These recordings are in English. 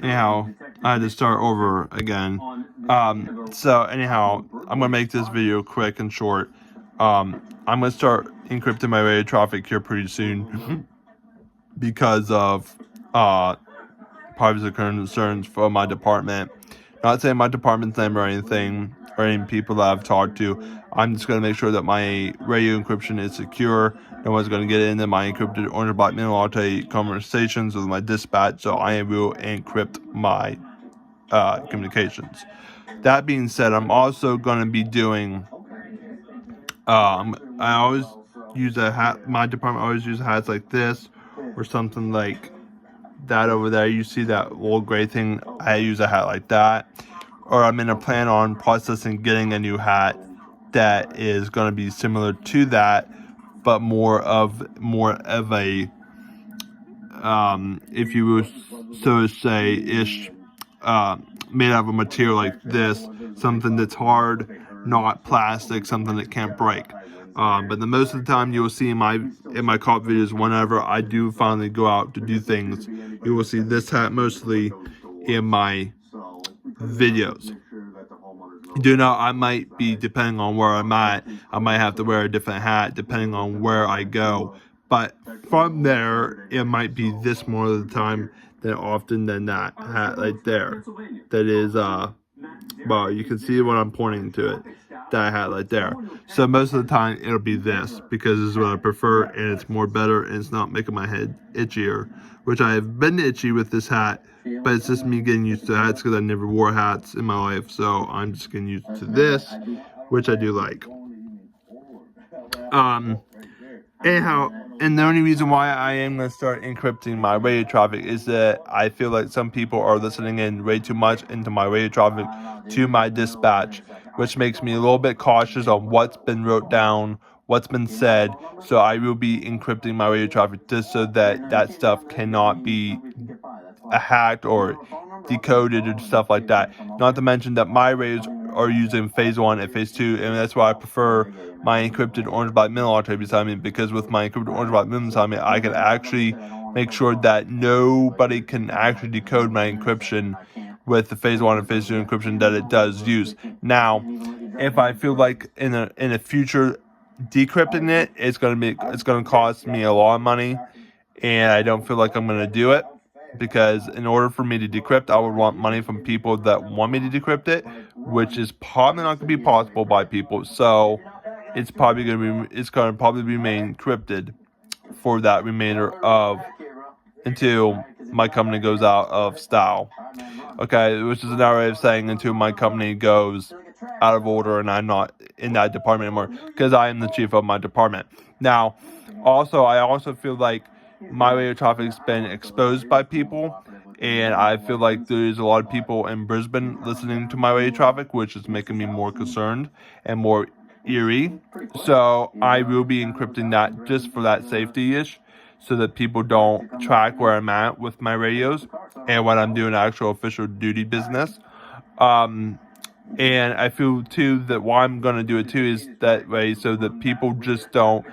anyhow, I had to start over again. So anyhow, I'm gonna make this video quick and short. I'm gonna start encrypting my radio traffic here pretty soon because of privacy concerns for my department. Not saying my department's name or anything, or any people that I've talked to. I'm just going to make sure that my radio encryption is secure. No one's going to get into my encrypted orange black middle latte conversations with my dispatch, so I will encrypt my communications. That being said, I'm also going to be doing. I always use a hat. My department always uses hats like this, or something like that over there. You see that little gray thing? I use a hat like that. Or I'm in a plan on processing getting a new hat that is going to be similar to that, but more of a if you would so to say ish made out of a material like this, something that's hard, not plastic, something that can't break. But the most of the time you will see in my cop videos, whenever I do finally go out to do things, you will see this hat mostly in my videos. Do know I might be, depending on where I'm at, I might have to wear a different hat depending on where I go. But from there, it might be this more of the time than that hat right there. That is, well, you can see when I'm pointing to it, that hat right there. So most of the time, it'll be this, because this is what I prefer, and it's more better, and it's not making my head itchier. Which I have been itchy with this hat, but it's just me getting used to hats, because I never wore hats in my life, so I'm just getting used to this, which I do like. Anyhow, and the only reason why I am going to start encrypting my radio traffic is that I feel like some people are listening in way too much into my radio traffic to my dispatch, which makes me a little bit cautious on what's been wrote down, what's been said. So I will be encrypting my radio traffic just so that that stuff cannot be hacked or decoded and stuff like that. Not to mention that my radios are using phase 1 and phase 2, and that's why I prefer my encrypted orange black middle latte beside me, because with my encrypted orange black middle beside me, I can actually make sure that nobody can actually decode my encryption with the phase 1 and phase 2 encryption that it does use. Now, if I feel like in a future decrypting it, it's gonna cost me a lot of money, and I don't feel like I'm gonna do it. Because in order for me to decrypt, I would want money from people that want me to decrypt it, which is probably not going to be possible by people. So it's probably going to remain encrypted for that remainder of until my company goes out of style. Okay, which is another way of saying until my company goes out of order and I'm not in that department anymore, because I am the chief of my department. Now, I also feel like my radio traffic has been exposed by people, and I feel like there's a lot of people in Brisbane listening to my radio traffic, which is making me more concerned and more eerie. So I will be encrypting that just for that safety-ish, so that people don't track where I'm at with my radios and when I'm doing actual official duty business. And I feel too that why I'm going to do it too is that way, so that people just don't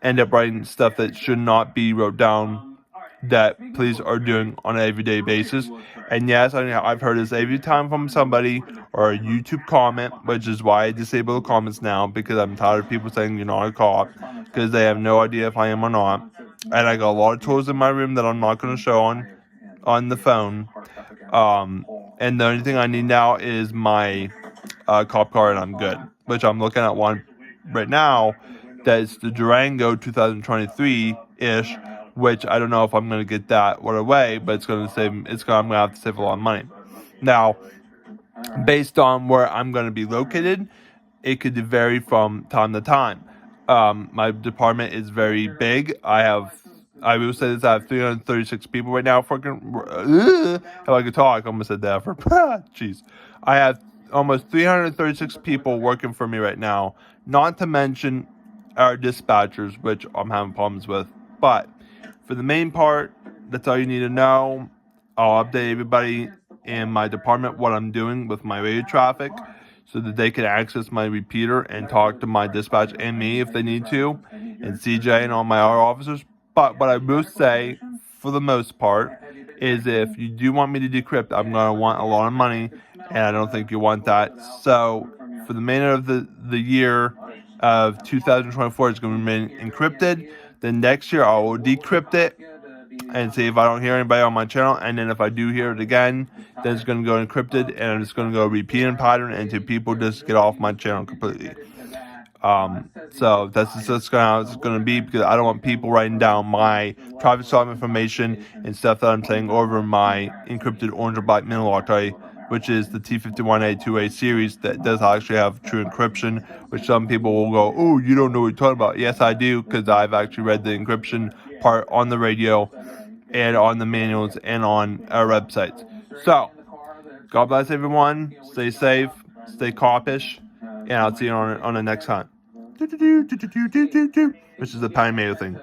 end up writing stuff that should not be wrote down, that police are doing on an everyday basis. And yes, I've heard this every time from somebody or a YouTube comment, which is why I disable the comments now, because I'm tired of people saying you're not a cop, because they have no idea if I am or not. And I got a lot of tools in my room that I'm not going to show on the phone. And the only thing I need now is my cop car, and I'm good. Which I'm looking at one right now that's the Durango 2023-ish, which I don't know if I'm going to get that right away, but I'm going to have to save a lot of money. Now, based on where I'm going to be located, it could vary from time to time. My department is very big. I will say this, I have 336 people right now working. If I could talk, I almost said that for, jeez. I have almost 336 people working for me right now, not to mention our dispatchers, which I'm having problems with. But for the main part, that's all you need to know. I'll update everybody in my department what I'm doing with my radio traffic, so that they can access my repeater and talk to my dispatch and me if they need to, and CJ and all my other officers. But what I will say, for the most part, is if you do want me to decrypt, I'm going to want a lot of money, and I don't think you want that. So for the remainder of the year of 2024, it's going to remain encrypted. Then next year, I will decrypt it and see if I don't hear anybody on my channel. And then if I do hear it again, then it's going to go encrypted, and I'm just going to go repeating pattern until people just get off my channel completely. So that's just how it's going to be, because I don't want people writing down my private swap information and stuff that I'm saying over my encrypted orange or black mini lottery, which is the T51A2A series that does actually have true encryption, which some people will go, oh, you don't know what you're talking about. Yes, I do, because I've actually read the encryption part on the radio and on the manuals and on our websites. So, God bless everyone. Stay safe, stay coppish, and I'll see you on the next hunt. Which is the Pine Mayo thing.